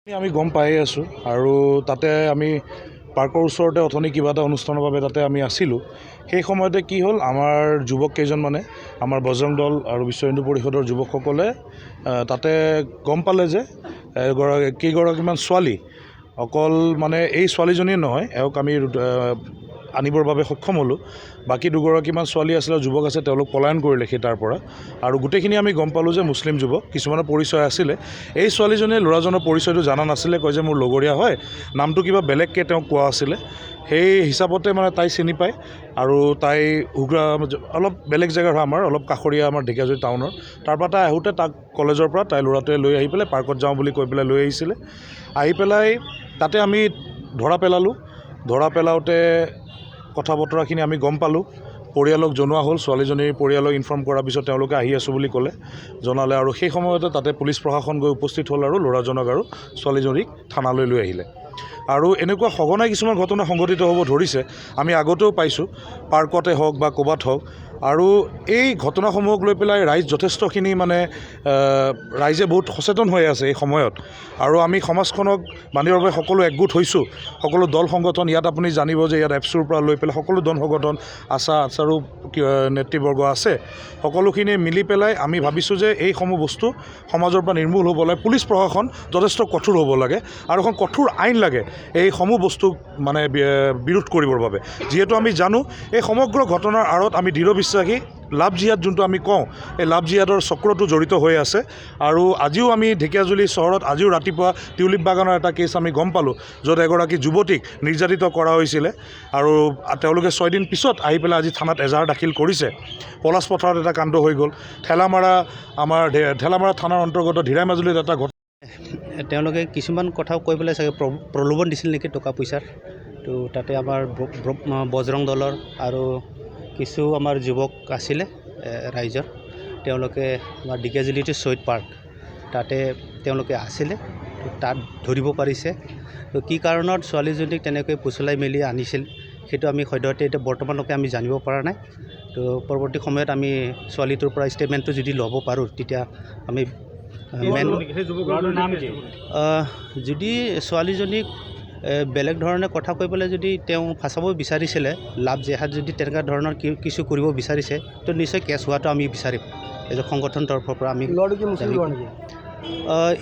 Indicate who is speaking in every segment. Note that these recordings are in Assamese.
Speaker 1: আমি গম পাই আছোঁ আৰু তাতে আমি পাৰ্কৰ ওচৰতে অথনি কিবা এটা অনুষ্ঠানৰ বাবে তাতে আমি আছিলোঁ। সেই সময়তে কি হ'ল, আমাৰ যুৱক কেইজনমানে আমাৰ বজৰং দল আৰু বিশ্ব হিন্দু পৰিষদৰ যুৱকসকলে তাতে গম পালে যে কেইগৰাকীমান ছোৱালী, অকল মানে এই ছোৱালীজনীয়ে নহয়, এওঁক আমি আনিবৰ বাবে সক্ষম হ'লোঁ। বাকী দুগৰাকীমান ছোৱালী আছিলে, যুৱক আছে, তেওঁলোক পলায়ন কৰিলে সেই তাৰ পৰা। আৰু গোটেইখিনি আমি গম পালোঁ যে মুছলিম যুৱক, কিছুমানৰ পৰিচয় আছিলে। এই ছোৱালীজনীয়ে ল'ৰাজনৰ পৰিচয়টো জানা নাছিলে, কয় যে মোৰ লগৰীয়া হয়, নামটো কিবা বেলেগকৈ তেওঁক কোৱা আছিলে। সেই হিচাপতে মানে তাই চিনি পায় আৰু তাই অলপ বেলেগ জেগাৰ হয়, আমাৰ অলপ কাষৰীয়া আমাৰ ঢেকীয়াজুলি টাউনৰ। তাৰপৰা তাই আহোঁতে তাক কলেজৰ পৰা তাই ল'ৰাটোৱে লৈ আহি পেলাই পাৰ্কত যাওঁ বুলি কৈ পেলাই লৈ আহিছিলে। আহি পেলাই তাতে আমি ধৰা পেলালোঁ। ধৰা পেলাওঁতে কথা বতৰাখিনি আমি গম পালোঁ, পৰিয়ালক জনোৱা হ'ল। ছোৱালীজনীৰ পৰিয়ালক ইনফৰ্ম কৰাৰ পিছত তেওঁলোকে আহি আছোঁ বুলি ক'লে, জনালে। আৰু সেই সময়তে তাতে পুলিচ প্ৰশাসন গৈ উপস্থিত হ'ল আৰু ল'ৰাজনক আৰু ছোৱালীজনীক থানালৈ লৈ আহিলে। আৰু এনেকুৱা সঘনাই কিছুমান ঘটনা সংঘটিত হ'ব ধৰিছে, আমি আগতেও পাইছোঁ, পাৰ্কতে হওক বা ক'ৰবাত হওক। আৰু এই ঘটনাসমূহক লৈ পেলাই ৰাইজ যথেষ্টখিনি মানে ৰাইজে বহুত সচেতন হৈ আছে এই সময়ত। আৰু আমি সমাজখনক বান্ধিবৰ বাবে সকলো একগোট হৈছোঁ, সকলো দল সংগঠন। ইয়াত আপুনি জানিব যে ইয়াত এপছুৰ পৰা লৈ পেলাই সকলো দল সংগঠন, আচাৰো নেতৃবৰ্গ আছে। সকলোখিনি মিলি পেলাই আমি ভাবিছোঁ যে এইসমূহ বস্তু সমাজৰ পৰা নিৰ্মূল হ'ব লাগে। পুলিচ প্ৰশাসন যথেষ্ট কঠোৰ হ'ব লাগে আৰু এখন কঠোৰ আইন লাগে এইসমূহ বস্তুক মানে বিৰোধ কৰিবৰ বাবে। যিহেতু আমি জানো এই সমগ্ৰ ঘটনাৰ আঁৰত আমি দৃঢ় বিশ্বাসী, লাভ জিহাদ যোনটো আমি কওঁ, এই লাভ জিহাদৰ চক্ৰটো জড়িত হৈ আছে। আৰু আজিও আমি ঢেকীয়াজুলি চহৰত আজিও ৰাতিপুৱা টিউলিপ বাগানৰ এটা কেছ আমি গম পালোঁ, য'ত এগৰাকী যুৱতীক নিৰ্যাতিত কৰা হৈছিলে। আৰু তেওঁলোকে 6 দিন পিছত আহি পেলাই আজি থানাত এজাহাৰ দাখিল কৰিছে। পলাশ পথাৰত এটা কাণ্ড হৈ গ'ল। ঠেলামাৰা থানাৰ অন্তৰ্গত ধীৰাই মাজুলীত এটা ঘটনা।
Speaker 2: তেওঁলোকে কিছুমান কথাও কৈ পেলাই চাগে প্ৰলোভন দিছিল নেকি, টকা পইচাৰ। তো তাতে আমাৰ বজৰং দলৰ আৰু কিছু আমাৰ যুৱক আছিলে ৰাইজৰ, তেওঁলোকে আমাৰ ঢেকীয়াজুলিটো শ্বহীদ পাৰ্ক তাতে তেওঁলোকে আছিলে। তাত ধৰিব পাৰিছে। তো কি কাৰণত ছোৱালীজনীক তেনেকৈ পুচলাই মেলি আনিছিল সেইটো আমি সদ্যহতে এতিয়া বৰ্তমানলৈকে আমি জানিব পৰা নাই। তো পৰৱৰ্তী সময়ত আমি ছোৱালীটোৰ পৰা ষ্টেটমেণ্টটো যদি ল'ব পাৰোঁ, তেতিয়া আমি যদি ছোৱালীজনীক বেলেগ ধৰণে কথা কৈ পেলাই যদি তেওঁ ফাচাব বিচাৰিছিলে, লাভ জেহাদ যদি তেনেকুৱা ধৰণৰ কিছু কৰিব বিচাৰিছে, তো নিশ্চয় কেছ হোৱাটো আমি বিচাৰিম এজন সংগঠন তৰফৰ পৰা। আমি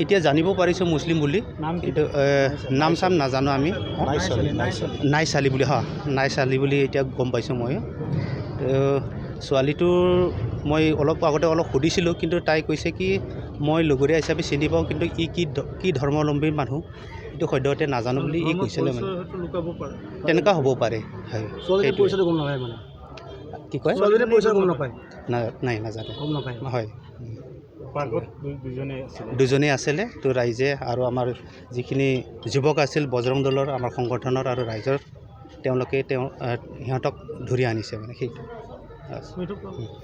Speaker 2: এতিয়া জানিব পাৰিছোঁ মুছলিম বুলি, কিন্তু নাম চাম নাজানো আমি। নাই চালি বুলি, নাই চালি বুলি এতিয়া গম পাইছোঁ মই। ছোৱালীটোৰ মই অলপ আগতে সুধিছিলোঁ, কিন্তু তাই কৈছে কি মই লগৰীয়া হিচাপে চিনি পাওঁ, কিন্তু কি ধৰ্মাৱলম্বী মানুহ এইটো সদ্যহতে নাজানো বুলি ই কৈছিলে। মানে তেনেকুৱা হ'ব পাৰে। হয়, কি কয় নাই নাজানে, হয়। দুজনেই আছিলে। তো ৰাইজে আৰু আমাৰ যিখিনি যুৱক আছিল বজৰং দলৰ, আমাৰ সংগঠনৰ আৰু ৰাইজৰ, তেওঁলোকে সিহঁতক ধৰি আনিছে মানে সেইটো।